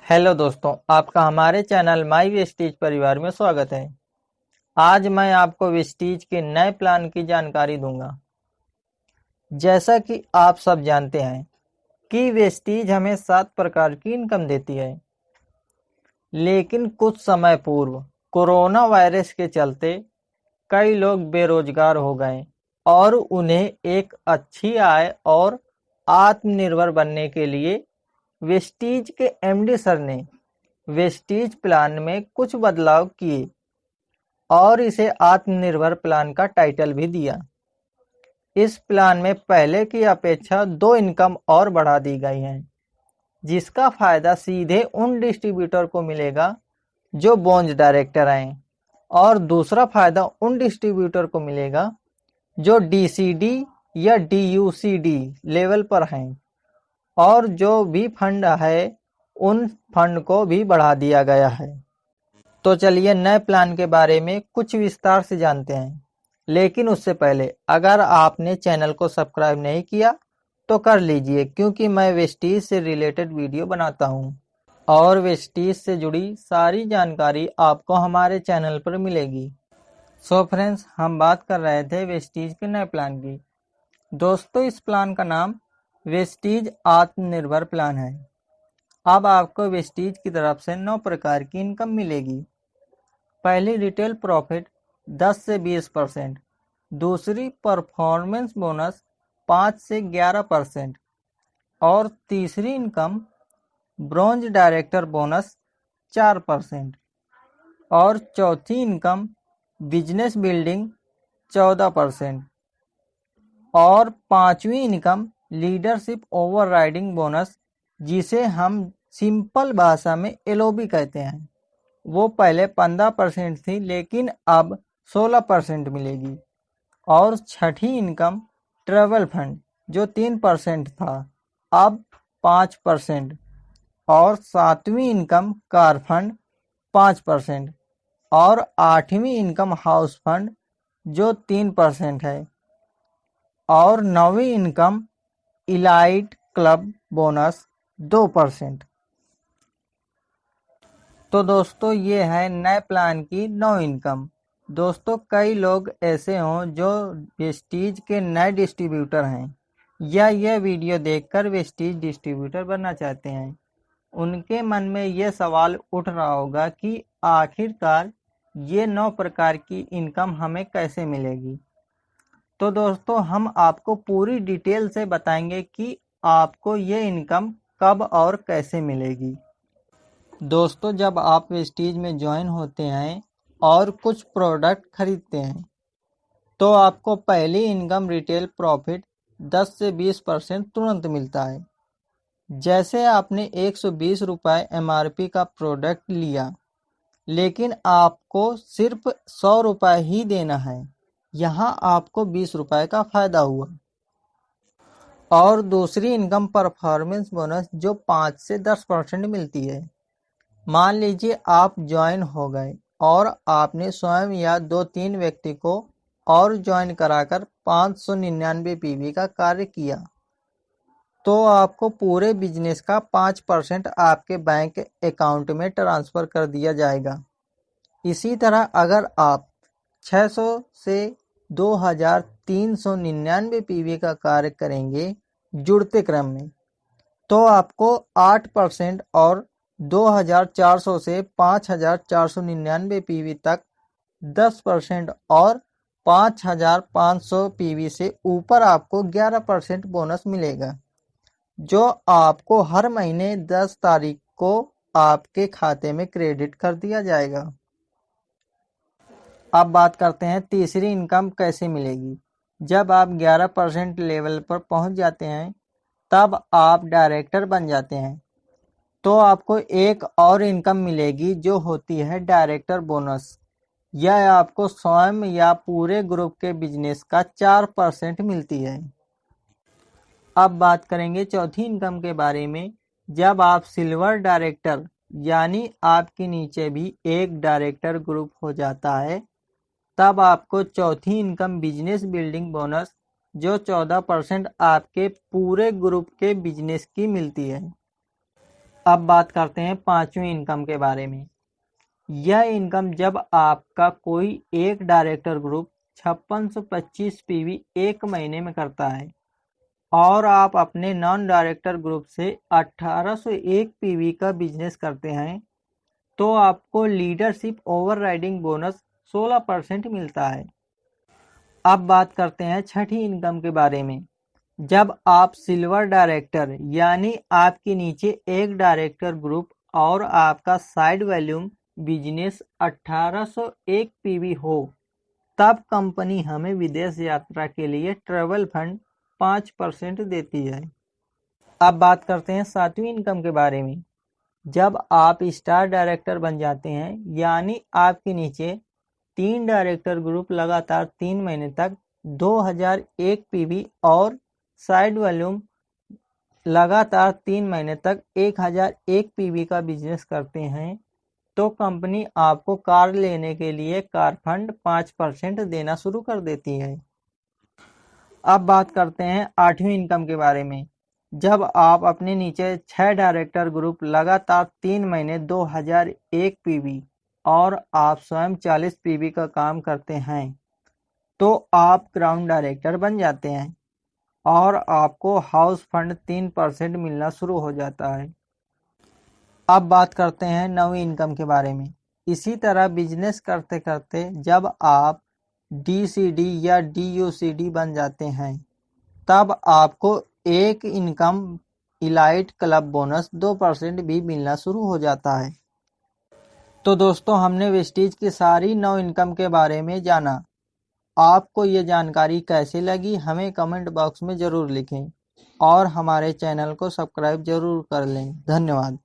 Hello दोस्तों, आपका हमारे चैनल माई वेस्टीज परिवार में स्वागत है। आज मैं आपको वेस्टीज के नए प्लान की जानकारी दूंगा। जैसा कि आप सब जानते हैं कि वेस्टीज हमें 7 प्रकार की इनकम देती है, लेकिन कुछ समय पूर्व कोरोना वायरस के चलते कई लोग बेरोजगार हो गए और उन्हें एक अच्छी आय और आत्मनिर्भर बनने के लिए वेस्टीज के एमडी सर ने वेस्टीज प्लान में कुछ बदलाव किए और इसे आत्मनिर्भर प्लान का टाइटल भी दिया। इस प्लान में पहले की अपेक्षा 2 इनकम और बढ़ा दी गई हैं, जिसका फायदा सीधे उन डिस्ट्रीब्यूटर को मिलेगा जो बोंज डायरेक्टर हैं, और दूसरा फायदा उन डिस्ट्रीब्यूटर को मिलेगा जो डीसीडी या डीयूसीडी लेवल पर हैं, और जो भी फंड है उन फंड को भी बढ़ा दिया गया है। तो चलिए नए प्लान के बारे में कुछ विस्तार से जानते हैं, लेकिन उससे पहले अगर आपने चैनल को सब्सक्राइब नहीं किया तो कर लीजिए, क्योंकि मैं वेस्टीज से रिलेटेड वीडियो बनाता हूं और वेस्टीज से जुड़ी सारी जानकारी आपको हमारे चैनल पर मिलेगी। सो फ्रेंड्स, हम बात कर रहे थे वेस्टीज के नए प्लान की। दोस्तों, इस प्लान का नाम वेस्टीज आत्मनिर्भर प्लान है। अब आपको वेस्टीज की तरफ से 9 प्रकार की इनकम मिलेगी। पहली रिटेल प्रॉफिट 10 से 20%, दूसरी परफॉर्मेंस बोनस 5 से 11%, और तीसरी इनकम ब्रॉन्ज डायरेक्टर बोनस 4%, और चौथी इनकम बिजनेस बिल्डिंग 14%, और पांचवी इनकम लीडरशिप ओवरराइडिंग बोनस, जिसे हम सिंपल भाषा में एलओबी कहते हैं, वो पहले 15% थी लेकिन अब 16% मिलेगी। और छठी इनकम ट्रैवल फंड जो 3% था, अब 5%, और सातवीं इनकम कार फंड 5%, और आठवीं इनकम हाउस फंड जो 3% है, और नौवीं इनकम इलाइट क्लब बोनस 2%। तो दोस्तों, ये है नए प्लान की 9 इनकम। दोस्तों, कई लोग ऐसे हों जो वेस्टीज के नए डिस्ट्रीब्यूटर हैं या यह वीडियो देखकर वेस्टीज डिस्ट्रीब्यूटर बनना चाहते हैं। उनके मन में यह सवाल उठ रहा होगा कि आखिरकार ये 9 प्रकार की इनकम हमें कैसे मिलेगी। तो दोस्तों, हम आपको पूरी डिटेल से बताएंगे कि आपको ये इनकम कब और कैसे मिलेगी। दोस्तों, जब आप वेस्टीज में ज्वाइन होते हैं और कुछ प्रोडक्ट खरीदते हैं तो आपको पहली इनकम रिटेल प्रॉफिट 10 से 20% तुरंत मिलता है। जैसे आपने 120 रुपये एमआरपी का प्रोडक्ट लिया, लेकिन आपको सिर्फ 100 रुपये ही देना है, यहाँ आपको 20 रुपये का फायदा हुआ। और दूसरी इनकम परफॉर्मेंस बोनस जो 5 से 10% मिलती है। मान लीजिए आप ज्वाइन हो गए और आपने स्वयं या 2-3 व्यक्ति को और ज्वाइन कराकर 599 पीवी का कार्य किया, तो आपको पूरे बिजनेस का 5% आपके बैंक अकाउंट में ट्रांसफ़र कर दिया जाएगा। इसी तरह अगर आप 600 से 2399 पीवी का कार्य करेंगे जुड़ते क्रम में, तो आपको 8% और 2400 से 5499 पीवी तक 10% और 5500 पीवी से ऊपर आपको 11% बोनस मिलेगा, जो आपको हर महीने 10 तारीख को आपके खाते में क्रेडिट कर दिया जाएगा। अब बात करते हैं तीसरी इनकम कैसे मिलेगी। जब आप 11% लेवल पर पहुंच जाते हैं, तब आप डायरेक्टर बन जाते हैं, तो आपको एक और इनकम मिलेगी जो होती है डायरेक्टर बोनस। यह आपको स्वयं या पूरे ग्रुप के बिजनेस का 4% मिलती है। अब बात करेंगे चौथी इनकम के बारे में। जब आप सिल्वर डायरेक्टर यानी आपके नीचे भी एक डायरेक्टर ग्रुप हो जाता है, तब आपको चौथी इनकम बिजनेस बिल्डिंग बोनस जो 14% आपके पूरे ग्रुप के बिजनेस की मिलती है। अब बात करते हैं पांचवी इनकम के बारे में। यह इनकम जब आपका कोई एक डायरेक्टर ग्रुप 5625 पीवी एक महीने में करता है और आप अपने नॉन डायरेक्टर ग्रुप से 1801 पीवी का बिजनेस करते हैं तो आपको लीडरशिप ओवरराइडिंग बोनस 16% मिलता है। अब बात करते हैं छठी इनकम के बारे में। जब आप सिल्वर डायरेक्टर यानी आपके नीचे एक डायरेक्टर ग्रुप और आपका साइड वॉल्यूम बिजनेस 1801 पीवी हो तब कंपनी हमें विदेश यात्रा के लिए ट्रैवल फंड 5% देती है। अब बात करते हैं सातवीं इनकम के बारे में। जब आप स्टार डायरेक्टर बन जाते हैं यानी आपके नीचे 3 डायरेक्टर ग्रुप लगातार 3 महीने तक 2001 पीवी और साइड वॉल्यूम लगातार 3 महीने तक 1001 पीवी का बिजनेस करते हैं तो कंपनी आपको कार लेने के लिए कार फंड 5% देना शुरू कर देती है। अब बात करते हैं आठवीं इनकम के बारे में। जब आप अपने नीचे 6 डायरेक्टर ग्रुप लगातार 3 महीने 2001 पीवी और आप स्वयं 40 पीवी का काम करते हैं तो आप क्राउन डायरेक्टर बन जाते हैं और आपको हाउस फंड 3% मिलना शुरू हो जाता है। अब बात करते हैं नवी इनकम के बारे में। इसी तरह बिजनेस करते करते जब आप डीसीडी या डीयूसीडी बन जाते हैं तब आपको एक इनकम इलाइट क्लब बोनस 2% भी मिलना शुरू हो जाता है। तो दोस्तों हमने वेस्टीज की सारी 9 इनकम के बारे में जाना। आपको ये जानकारी कैसी लगी हमें कमेंट बॉक्स में ज़रूर लिखें और हमारे चैनल को सब्सक्राइब ज़रूर कर लें। धन्यवाद।